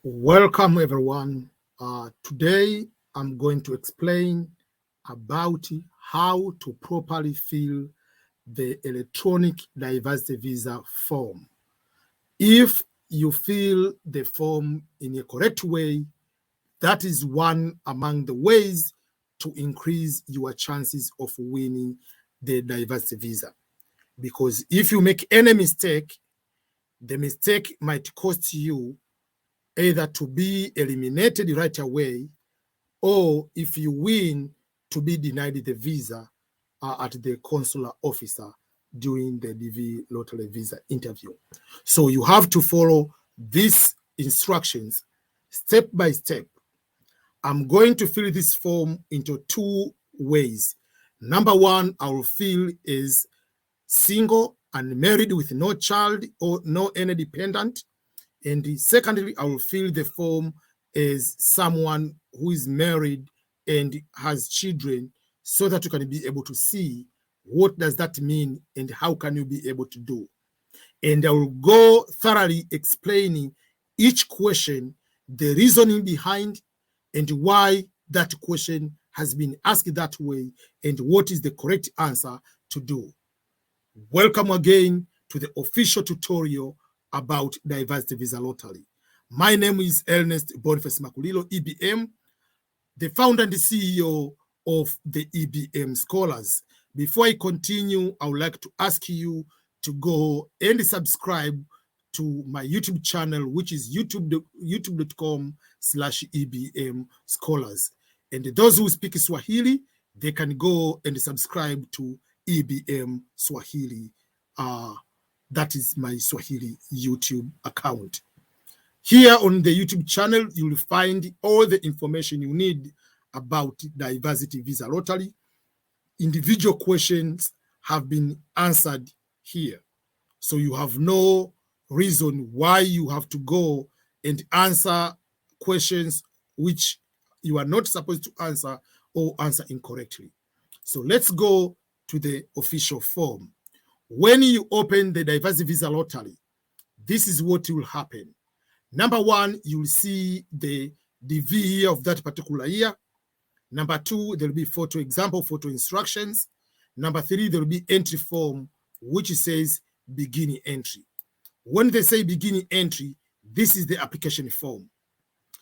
Welcome everyone. Today I'm going to explain about how to properly fill the electronic diversity visa form. If you fill the form in a correct way, that is one among the ways to increase your chances of winning the diversity visa. Because if you make any mistake, the mistake might cost you either to be eliminated right away, or if you win, to be denied the visa at the consular officer during the DV lottery visa interview. So you have to follow these instructions step by step. I'm going to fill this form into two ways. Number one, I will fill is single and married with no child or no any dependent. And secondly, I will fill the form as someone who is married and has children, so that you can be able to see what does that mean and how can you be able to do. And I will go thoroughly explaining each question, the reasoning behind, and why that question has been asked that way, and what is the correct answer to do. Welcome again to the official tutorial about diversity visa lottery. My name is Ernest Boniface Makulilo, EBM, the founder and the CEO of the EBMSCHOLARS. Before I continue, I would like to ask you to go and subscribe to my YouTube channel, which is youtube.com/EBMSCHOLARS. And those who speak Swahili, they can go and subscribe to EBM Swahili. That is my Swahili YouTube account. Here on the YouTube channel, you will find all the information you need about diversity visa lottery. Individual questions have been answered here. So you have no reason why you have to go and answer questions which you are not supposed to answer or answer incorrectly. So let's go to the official form. When you open the diversity visa lottery, this is what will happen. Number one, you will see the DV year of that particular year. Number two, there will be photo instructions. Number three, there will be entry form, which says beginning entry. When they say beginning entry, this is the application form.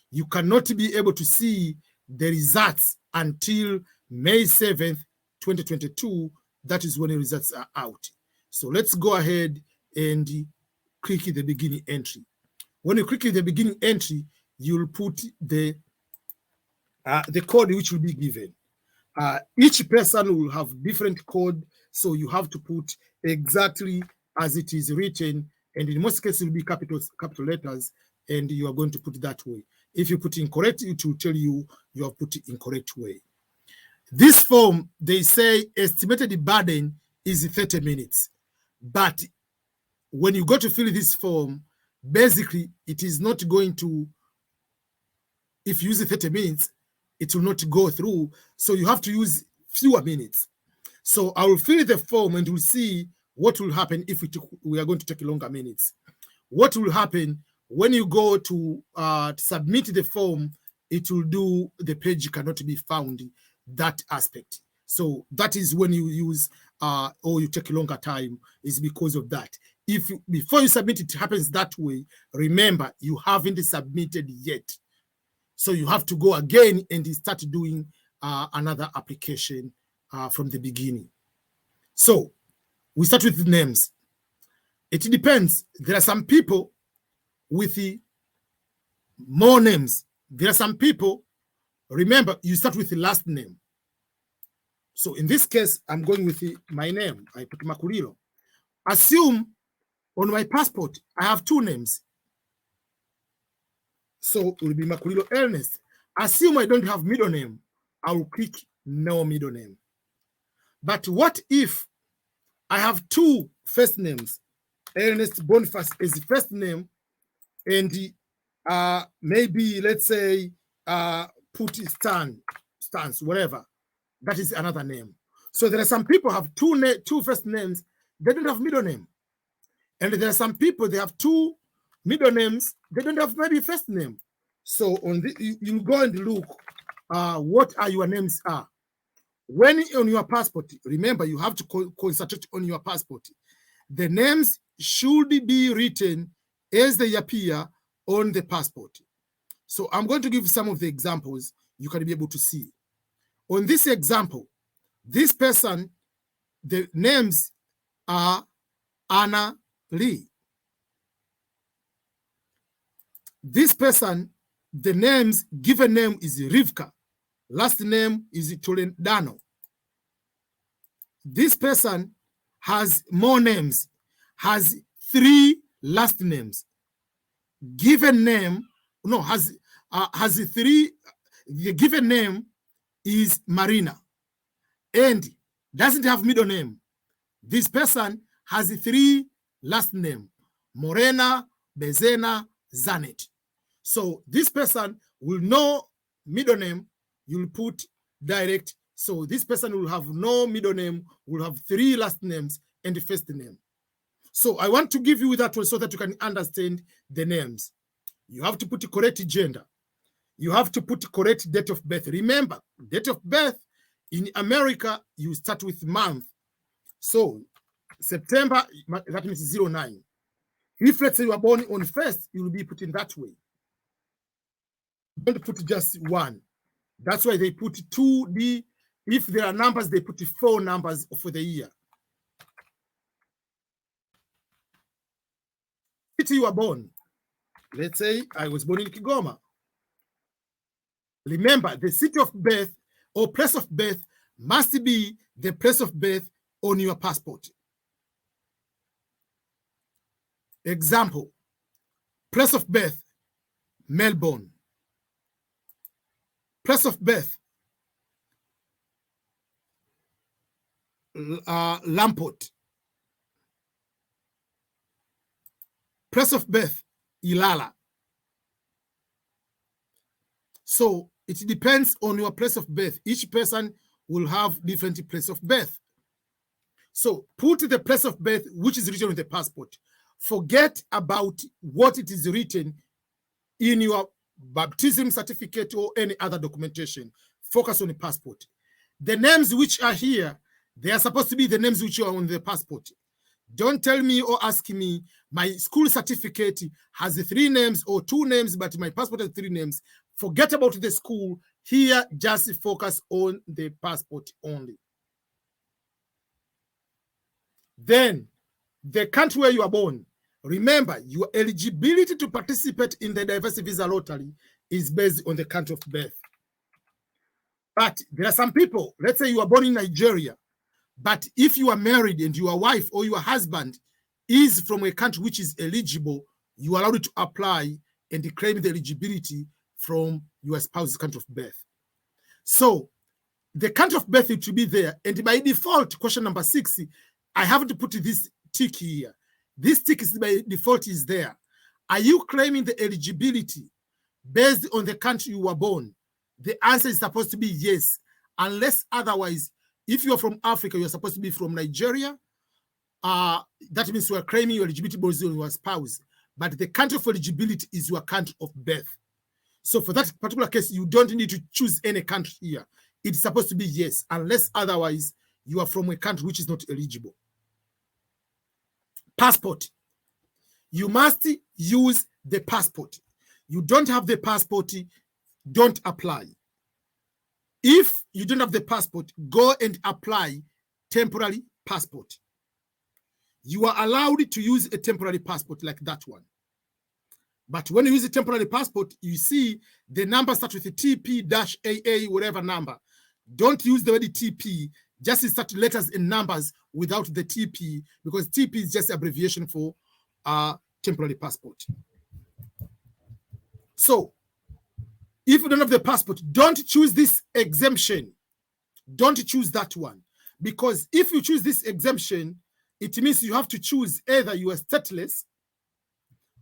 You cannot be able to see the results until May 7th, 2022. That is when the results are out. So let's go ahead and click the beginning entry. When you click the beginning entry, you'll put the code which will be given. Each person will have different code, so you have to put exactly as it is written, and in most cases it will be capital letters, and you are going to put it that way. If you put incorrect, it will tell you you have put it incorrect way. This form, they say estimated burden is 30 minutes. But when you go to fill this form, basically it is not going to, if you use 30 minutes, it will not go through. So you have to use fewer minutes. So I will fill the form and we'll see what will happen if we are going to take longer minutes. What will happen when you go to submit the form, it will do the page cannot be found, that aspect. So that is when you use or you take a longer time, is because of that. If you, before you submit, it happens that way, remember, you haven't submitted yet. So you have to go again and start doing another application from the beginning. So we start with the names. It depends. There are some people with more names. There are some people, remember, you start with the last name. So in this case, I'm going with my name. I put Makulilo. Assume on my passport, I have two names. So it will be Makulilo Ernest. Assume I don't have middle name. I will click no middle name. But what if I have two first names? Ernest Boniface is the first name, and maybe let's say put Stans, whatever. That is another name. So there are some people have two first names, they don't have middle name. And there are some people, they have two middle names, they don't have maybe first name. So on the, you go and look what are your names are. When on your passport, remember you have to concentrate on your passport. The names should be written as they appear on the passport. So I'm going to give some of the examples you can be able to see. On this example, this person, the names are Anna Lee. This person, the names, given name is Rivka. Last name is Toledano. This person has more names, has 3 last names. Given name, no, has 3, the given name is Marina and doesn't have middle name. This person has 3 last name, Morena, Bezena, Zanet. So this person will know middle name, you'll put direct. So this person will have no middle name, will have 3 last names and the first name. So I want to give you that one so that you can understand the names. You have to put the correct gender. You have to put the correct date of birth. Remember, date of birth in America, you start with month. So September, that means 09. If let's say you are born on 1st, you will be put in that way. Don't put just 1. That's why they put 2D. If there are numbers, they put 4 numbers for the year. City you are born. Let's say I was born in Kigoma. Remember, the city of birth or place of birth must be the place of birth on your passport. Example, place of birth, Melbourne. Place of birth, Lamport. Place of birth, Ilala. So it depends on your place of birth. Each person will have different place of birth. So put the place of birth which is written on the passport. Forget about what it is written in your baptism certificate or any other documentation. Focus on the passport. The names which are here, they are supposed to be the names which are on the passport. Don't tell me or ask me, my school certificate has 3 names or 2 names, but my passport has 3 names. Forget about the school. Here, just focus on the passport only. Then, the country where you are born. Remember, your eligibility to participate in the diversity visa lottery is based on the country of birth. But there are some people, let's say you are born in Nigeria, but if you are married and your wife or your husband is from a country which is eligible, you are allowed to apply and claim the eligibility from your spouse's country of birth. So the country of birth it should be there. And by default, question number 6, I have to put this tick here. This tick is by default is there. Are you claiming the eligibility based on the country you were born? The answer is supposed to be yes, unless otherwise, if you're from Africa, you're supposed to be from Nigeria. That means you are claiming your eligibility based on your spouse. But the country of eligibility is your country of birth. So for that particular case, you don't need to choose any country here. It's supposed to be yes, unless otherwise you are from a country which is not eligible. Passport. You must use the passport. You don't have the passport, don't apply. If you don't have the passport, go and apply temporary passport. You are allowed to use a temporary passport like that one. But when you use a temporary passport, you see the number starts with a TP-AA, whatever number. Don't use the word TP, just start letters and numbers without the TP, because TP is just abbreviation for temporary passport. So, if you don't have the passport, don't choose this exemption. Don't choose that one. Because if you choose this exemption, it means you have to choose either you are stateless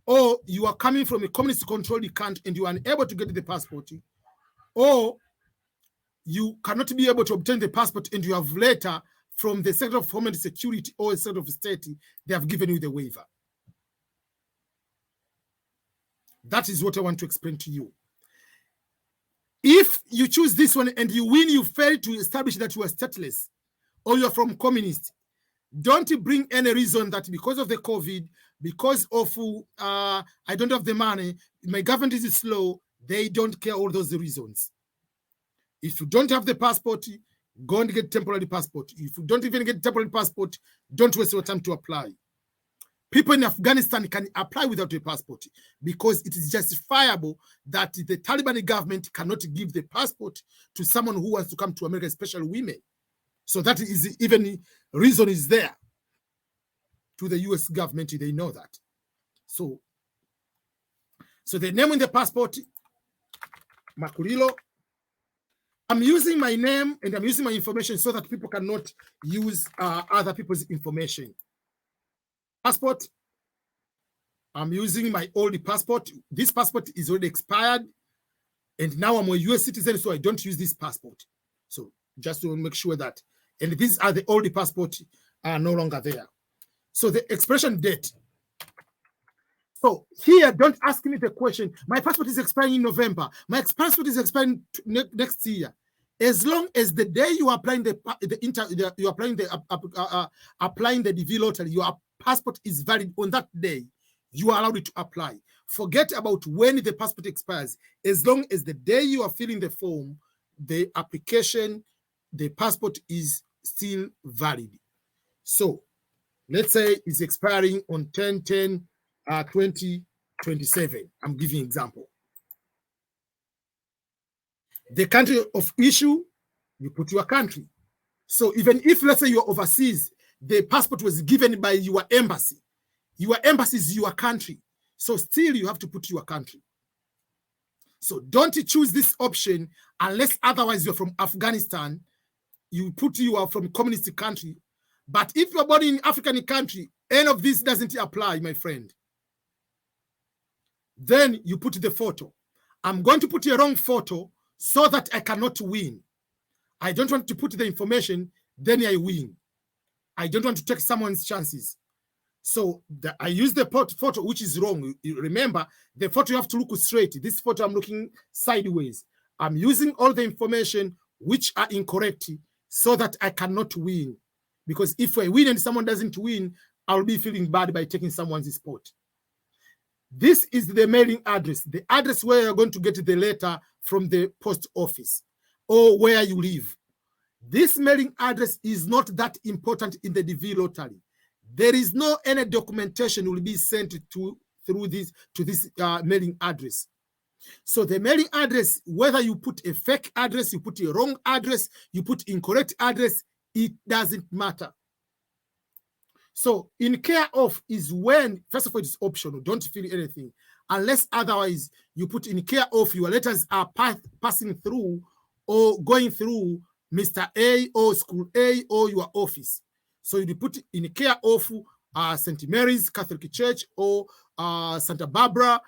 or you are coming from a communist-controlled country and you are unable to get the passport, or you cannot be able to obtain the passport and you have later from the Secretary of Homeland Security or the Secretary of State, they have given you the waiver. That is what I want to explain to you. If you choose this one and you win, you fail to establish that you are stateless or you are from communist. Don't bring any reason that because of the COVID, because of I don't have the money, my government is slow. They don't care all those reasons. If you don't have the passport, go and get temporary passport. If you don't even get temporary passport, don't waste your time to apply. People in Afghanistan can apply without a passport because it is justifiable that the Taliban government cannot give the passport to someone who wants to come to America, especially women. So that is even reason is there to the US government. They know that. So the name in the passport, Makulilo. I'm using my name and I'm using my information so that people cannot use other people's information. Passport, I'm using my old passport. This passport is already expired. And now I'm a US citizen, so I don't use this passport. So just to make sure that. And these are the old passports are no longer there. So the expiration date. So here, don't ask me the question. My passport is expiring in November. My passport is expiring next year. As long as the day you are applying applying the DV lottery, your passport is valid on that day, you are allowed to apply. Forget about when the passport expires. As long as the day you are filling the form, the application, the passport is still valid. So let's say it's expiring on 10/10/2027. I'm giving an example. The country of issue, you put your country. So even if, let's say, you're overseas, the passport was given by your embassy. Your embassy is your country. So still you have to put your country. So don't choose this option unless otherwise you're from Afghanistan. You put you are from communist country. But if you're born in African country, any of this doesn't apply, my friend. Then you put the photo. I'm going to put a wrong photo so that I cannot win. I don't want to put the information, then I win. I don't want to take someone's chances. So I use the photo, which is wrong. You remember, the photo you have to look straight. This photo I'm looking sideways. I'm using all the information which are incorrect so that I cannot win. Because if I win and someone doesn't win, I'll be feeling bad by taking someone's spot. This is the mailing address, the address where you're going to get the letter from the post office or where you live. This mailing address is not that important in the DV lottery. There is no any documentation will be sent to this mailing address. So the mailing address, whether you put a fake address, you put a wrong address, you put incorrect address, it doesn't matter. So in care of is when, first of all, it's optional. Don't fill anything. Unless otherwise you put in care of, your letters are passing through or going through Mr. A or School A or your office. So you put in care of St. Mary's Catholic Church or Santa Barbara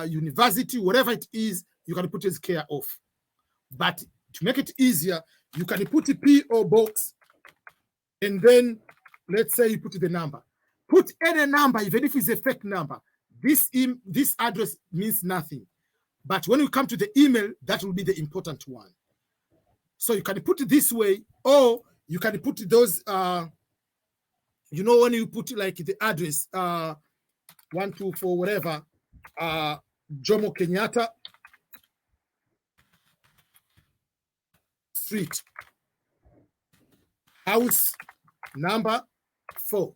University, whatever it is, you can put as care of. But to make it easier, you can put a P.O. box and then let's say you put the number. Put any number, even if it's a fake number. This address means nothing. But when you come to the email, that will be the important one. So you can put it this way, or you can put those, you know, when you put like the address, 124, whatever, Jomo Kenyatta Street, house number 4.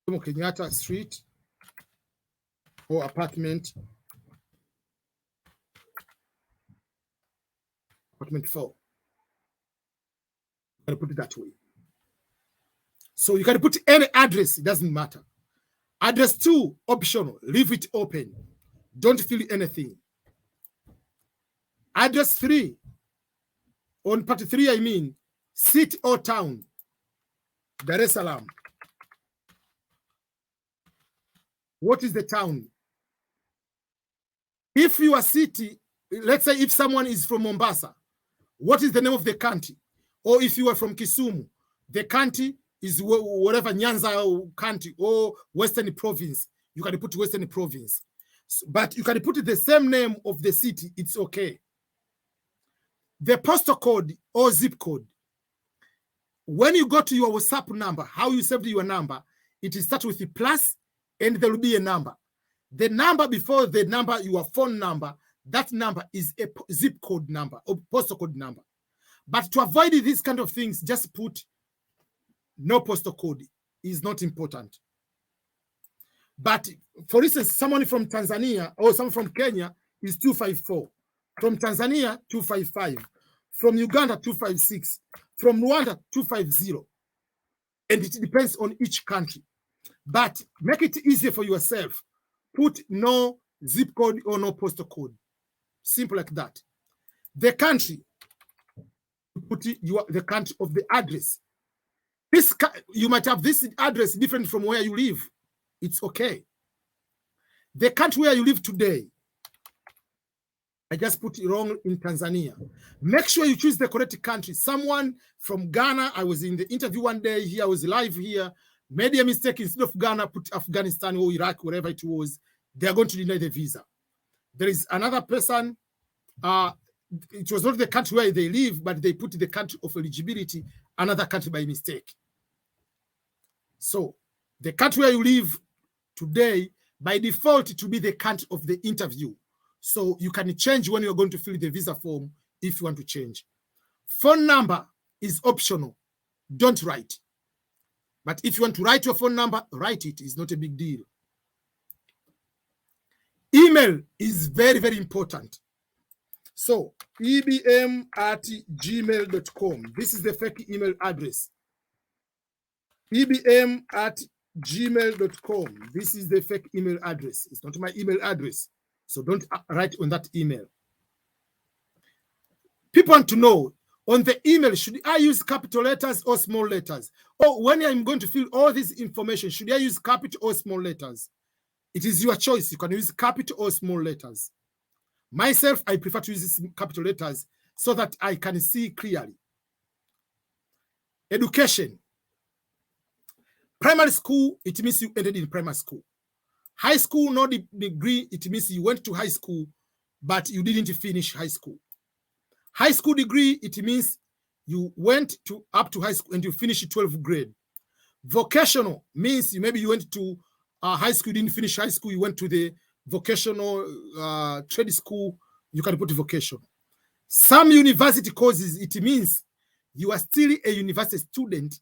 Jomo Kenyatta Street or apartment 4. You can put it that way. So you can put any address, it doesn't matter. Address 2, optional, leave it open. Don't fill anything. Address 3, on part 3, I mean, city or town, Dar es Salaam. What is the town? If you are city, let's say if someone is from Mombasa, what is the name of the county? Or if you are from Kisumu, the county is whatever Nyanza county or Western province. You can put Western province. But you can put the same name of the city, it's okay. The postal code or zip code. When you go to your WhatsApp number, how you saved your number, it will start with a plus and there will be a number. The number before the number, your phone number, that number is a zip code number or postal code number. But to avoid these kind of things, just put no postal code. Is not important. But for instance, someone from Tanzania or someone from Kenya is 254. From Tanzania, 255. From Uganda, 256. From Rwanda, 250. And it depends on each country. But make it easier for yourself. Put no zip code or no postal code. Simple like that. The country, put the country of the address. You might have this address different from where you live. It's okay. The country where you live today, I just put it wrong in Tanzania. Make sure you choose the correct country. Someone from Ghana, I was in the interview one day here, I was live here, made a mistake. Instead of Ghana, put Afghanistan or Iraq, wherever it was. They are going to deny the visa. There is another person, it was not the country where they live, but they put the country of eligibility, another country by mistake. So the country where you live today, by default, it will be the country of the interview. So you can change when you're going to fill the visa form if you want to change. Phone number is optional. Don't write. But if you want to write your phone number, write it. It's not a big deal. Email is very, very important. So ebm@gmail.com. This is the fake email address. ebm@gmail.com. This is the fake email address. It's not my email address. So don't write on that email. People want to know, on the email, should I use capital letters or small letters? Or when I'm going to fill all this information, should I use capital or small letters? It is your choice. You can use capital or small letters. Myself, I prefer to use capital letters so that I can see clearly. Education. Primary school, it means you ended in primary school. High school, no degree, it means you went to high school, but you didn't finish high school. High school degree, it means you went up to high school and you finished 12th grade. Vocational means maybe you went to high school, you didn't finish high school, you went to the vocational trade school, you can put vocational. Some university courses, it means you are still a university student,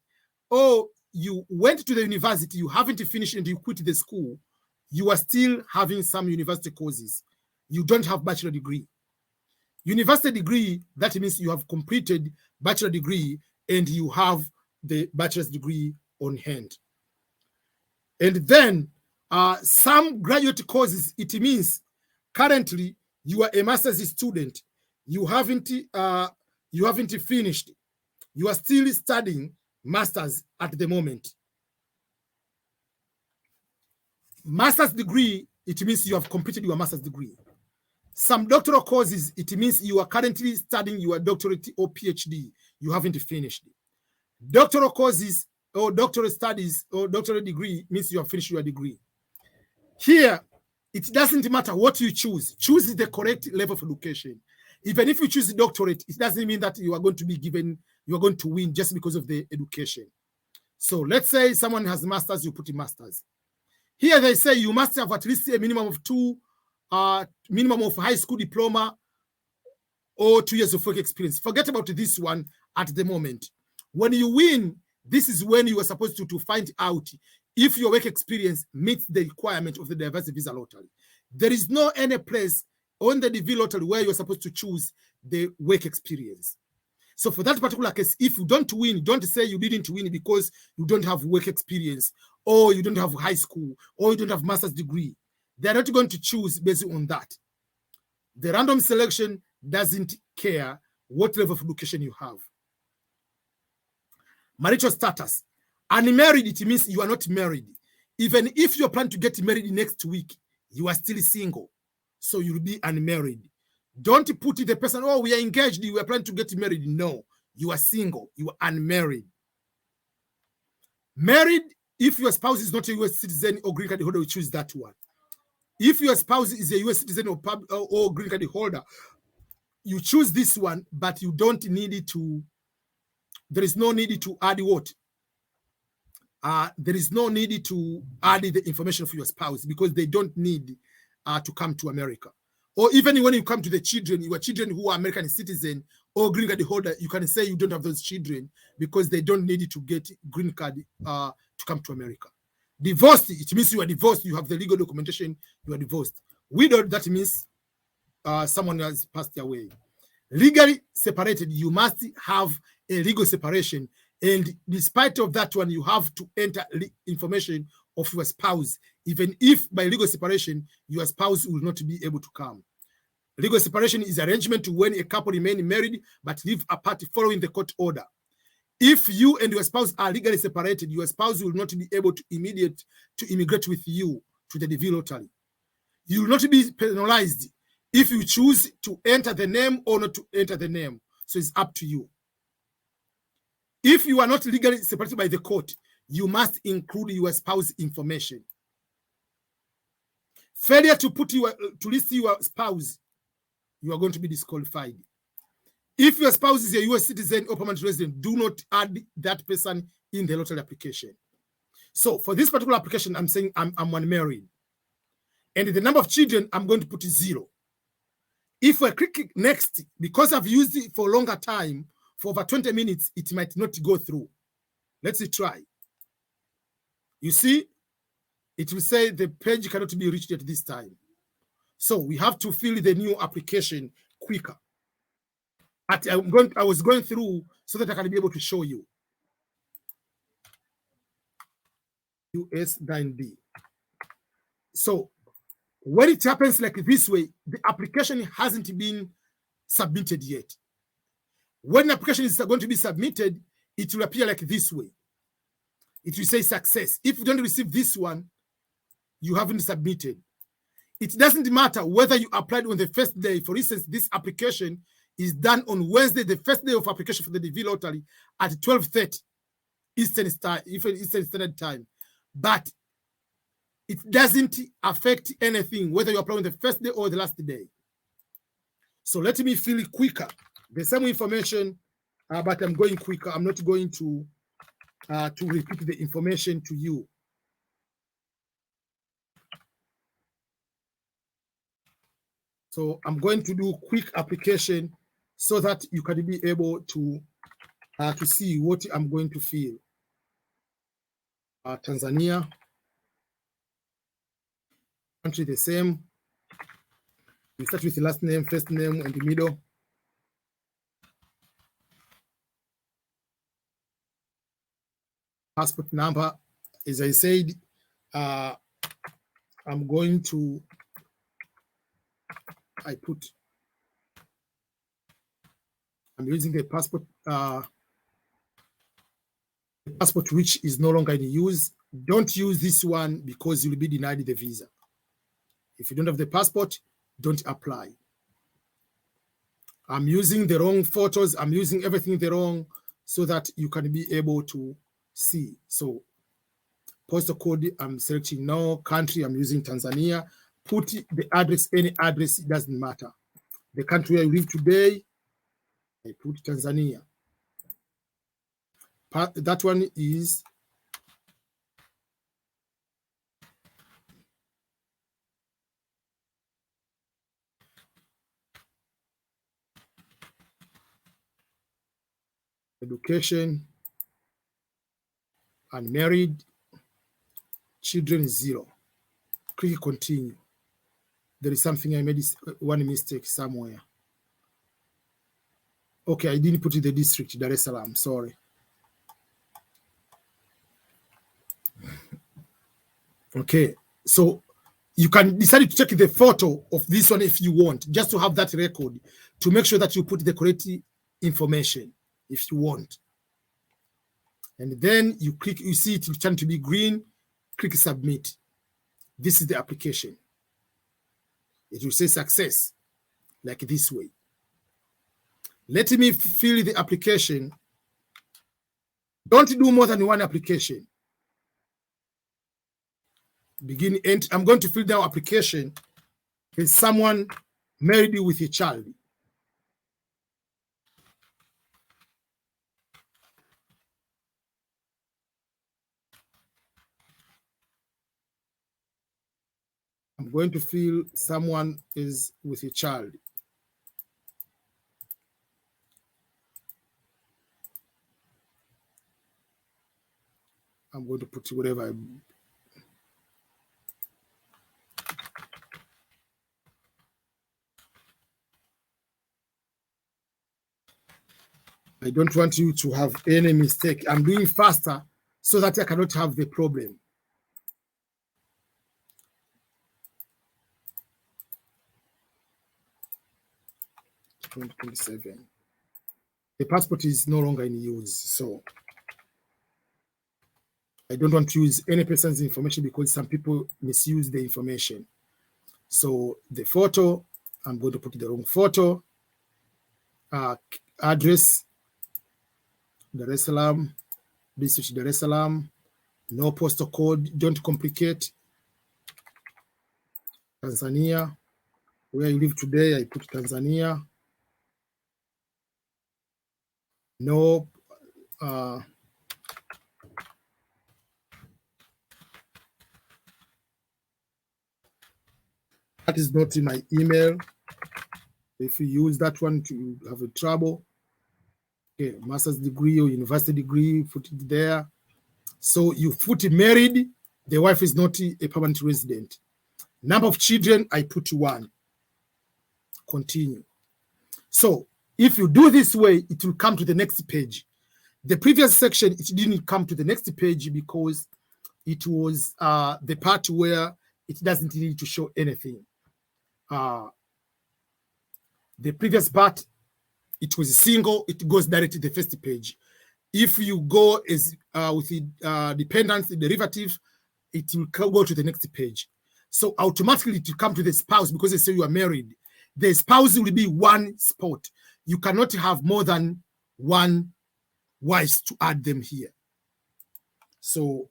or you went to the university, you haven't finished and you quit the school, you are still having some university courses. You don't have bachelor degree. University degree, that means you have completed bachelor degree and you have the bachelor's degree on hand. And then some graduate courses, it means currently you are a master's student. You haven't finished. You are still studying master's at the moment. Master's degree, it means you have completed your master's degree. Some doctoral courses, it means you are currently studying your doctorate or PhD. You haven't finished. Doctoral courses or doctoral studies or doctoral degree means you have finished your degree. Here, it doesn't matter what you choose. Choose the correct level of education. Even if you choose the doctorate, it doesn't mean that you are going to be given, you are going to win just because of the education. So let's say someone has masters, you put a masters. Here they say you must have at least a minimum of minimum of high school diploma or 2 years of work experience. Forget about this one at the moment. When you win, this is when you are supposed to find out if your work experience meets the requirement of the diversity visa lottery. There is no any place on the DV lottery where you're supposed to choose the work experience. So for that particular case, if you don't win, don't say you didn't win because you don't have work experience, or you don't have high school, or you don't have master's degree. They're not going to choose based on that. The random selection doesn't care what level of education you have. Marital status. Unmarried, it means you are not married. Even if you're planning to get married next week, you are still single. So you'll be unmarried. Don't put the person, oh, we are engaged, we are planning to get married. No, you are single, you are unmarried. Married, if your spouse is not a US citizen or green card holder, you choose that one. If your spouse is a US citizen or green card holder, you choose this one, but you don't need it to, there is no need to add what? There is no need to add the information for your spouse because they don't need to come to America. Or even when you come to the children, your children who are American citizen or green card holder, you can say you don't have those children because they don't need to get green card to come to America. Divorced, it means you are divorced. You have the legal documentation, you are divorced. Widowed, that means someone has passed away. Legally separated, you must have a legal separation. And despite of that one, you have to enter information of your spouse, even if by legal separation, your spouse will not be able to come. Legal separation is arrangement to when a couple remain married but live apart following the court order. If you and your spouse are legally separated, your spouse will not be able to immigrate with you to the DV lottery. You will not be penalized if you choose to enter the name or not to enter the name. So it's up to you. If you are not legally separated by the court, you must include your spouse information. Failure to list your spouse, you are going to be disqualified. If your spouse is a US citizen or permanent resident, do not add that person in the lottery application. So for this particular application, I'm saying I'm unmarried. And the number of children, I'm going to put 0. If I click next, because I've used it for a longer time, for over 20 minutes, it might not go through. Let's try. You see, it will say the page cannot be reached at this time. So we have to fill the new application quicker. I was going through so that I can be able to show you. US 9B. So when it happens like this way, the application hasn't been submitted yet. When the application is going to be submitted, it will appear like this way. It will say success. If you don't receive this one, you haven't submitted. It doesn't matter whether you applied on the first day. For instance, this application is done on Wednesday, the first day of application for the DV lottery at 12:30 Eastern Standard Time. But it doesn't affect anything whether you apply on the first day or the last day. So let me fill it quicker. The same information, but I'm going quicker. I'm not going to repeat the information to you. So I'm going to do quick application so that you can be able to see what I'm going to fill. Tanzania, country the same. We start with the last name, first name, and the middle. Passport number, as I said, I'm using the passport which is no longer in use. Don't use this one because you'll be denied the visa. If you don't have the passport, don't apply. I'm using the wrong photos. I'm using everything the wrong so that you can be able to see. So postal code, I'm selecting no. Country, I'm using Tanzania. Put the address, any address, it doesn't matter. The country where you live today, I put Tanzania. That one is education, unmarried, children 0. Click continue. There is something I made one mistake somewhere. Okay, I didn't put in the district, Dar es Salaam, sorry. Okay, so you can decide to take the photo of this one if you want, just to have that record, to make sure that you put the correct information if you want. And then you click, you see it will turn to be green, click submit. This is the application. It will say success, like this way. Let me fill the application. Don't do more than one application. begin enter. I'm going to fill down application. Is someone married with a child? I'm going to fill someone is with a child. I'm going to put whatever I don't want you to have any mistake. I'm doing faster so that I cannot have the problem. $20.27. The passport is no longer in use, so I don't want to use any person's information because some people misuse the information. So the photo, I'm going to put the wrong photo. Address, Dar es Salaam, district Dar es Salaam, no postal code, don't complicate. Tanzania, where you live today, I put Tanzania. No, that is not in my email. If you use that one, you have a trouble. Okay, master's degree or university degree, put it there. So you put married, the wife is not a permanent resident. Number of children, I put 1. Continue. So if you do this way, it will come to the next page. The previous section, it didn't come to the next page because it was the part where it doesn't need to show anything. The previous part, it was single, it goes directly to the first page. If you go as with the dependent derivative, it will go to the next page. So automatically it will come to the spouse because they say you are married. The spouse will be 1 spot. You cannot have more than 1 wives to add them here. So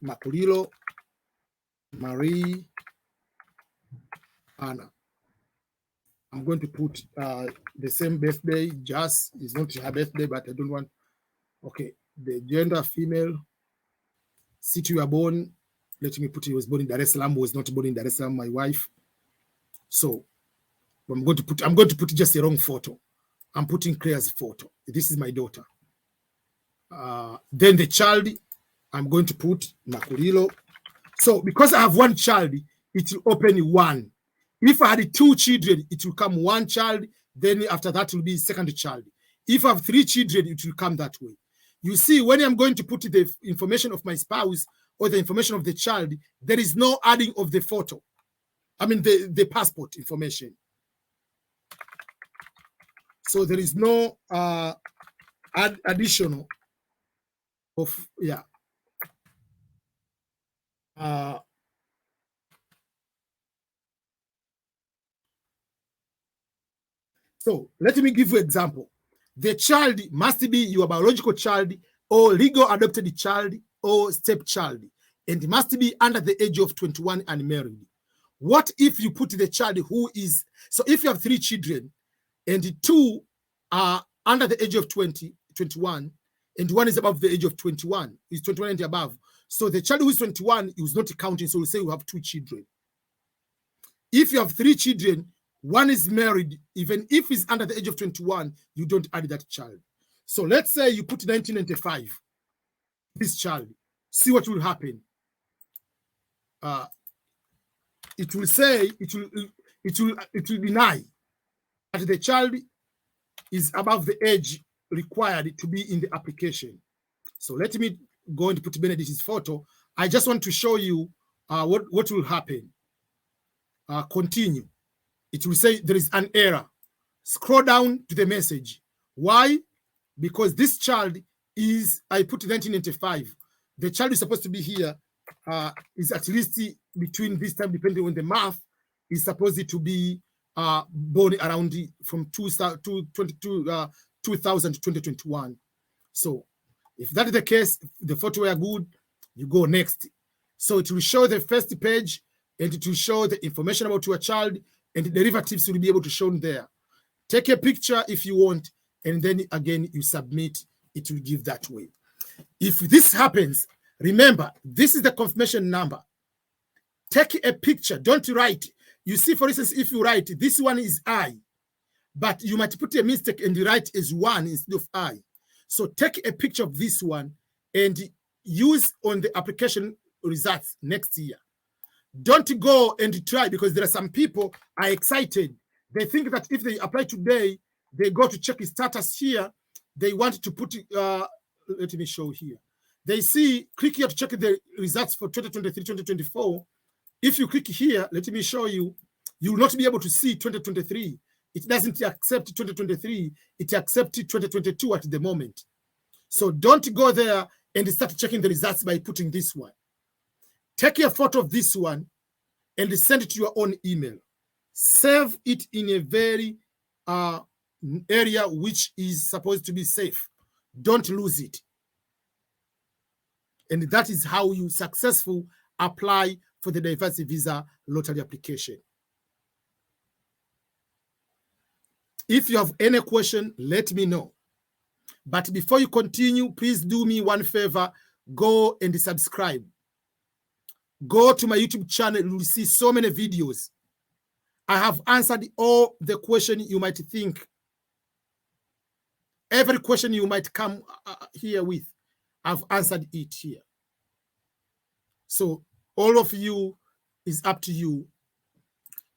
Makulilo, Marie, Anna. I'm going to put the same birthday. Just is not her birthday, but I don't want. Okay, the gender female. City you are born. Let me put it was born in Dar es Salaam. Was not born in Dar es Salaam. My wife. So I'm going to put just the wrong photo. I'm putting Claire's photo. This is my daughter. Then the child. I'm going to put Makulilo. So because I have 1 child, it will open 1. If I had 2 children, it will come 1 child. Then after that will be second child. If I have 3 children, it will come that way. You see, when I'm going to put the information of my spouse or the information of the child, there is no adding of the photo. I mean, the passport information. So there is no additional of, yeah. So let me give you an example. The child must be your biological child or legal adopted child or stepchild, and it must be under the age of 21 and married. What if you put the child who is, so if you have 3 children and 2 are under the age of 21, and 1 is above the age of 21, is 21 and above. So the child who is 21 is not counting, so we'll say you have 2 children. If you have 3 children, 1 is married, even if he's under the age of 21, you don't add that child. So let's say you put 1995, this child, see what will happen. It will say, it will deny that the child is above the age required to be in the application. So let me go and put Benedict's photo. I just want to show you what will happen. Continue. It will say there is an error. Scroll down to the message. Why? Because this child is, I put 1995. The child is supposed to be here, is at least between this time, depending on the math, is supposed to be born around from 2000 to 2021. So if that is the case, the photo were good, you go next. So it will show the first page, and it will show the information about your child, and the derivatives will be able to show there. Take a picture if you want, and then again you submit. It will give that way. If this happens, remember, this is the confirmation number. Take a picture. Don't write. You see, for instance, if you write, this one is I, but you might put a mistake and write as 1 instead of I. So take a picture of this one and use on the application results next year. Don't go and try, because there are some people are excited. They think that if they apply today, they go to check his status here. They want to put, let me show here. They see, click here to check the results for 2023, 2024. If you click here, let me show you, you will not be able to see 2023. It doesn't accept 2023. It accepts 2022 at the moment. So don't go there and start checking the results by putting this one. Take a photo of this one and send it to your own email. Save it in a very area which is supposed to be safe. Don't lose it. And that is how you successfully apply for the diversity visa lottery application. If you have any question, let me know. But before you continue, please do me one favor. Go and subscribe. Go to my YouTube channel. You will see so many videos. I have answered all the questions you might think. Every question you might come here with, I've answered it here. So all of you, is up to you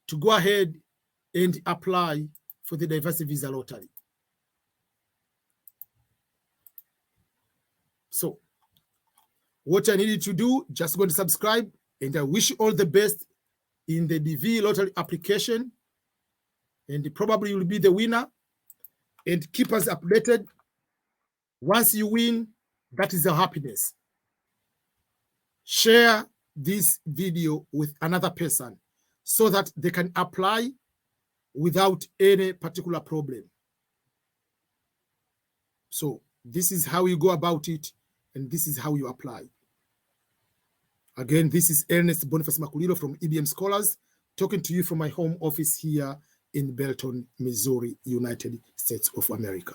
to go ahead and apply for the diversity visa lottery. So what I needed to do, just go and subscribe, and I wish you all the best in the DV lottery application, and probably you'll be the winner. And keep us updated. Once you win, that is your happiness. Share this video with another person so that they can apply without any particular problem. So this is how you go about it, and this is how you apply. Again, this is Ernest Boniface Makulilo from EBM Scholars, talking to you from my home office here in Belton, Missouri, United States of America.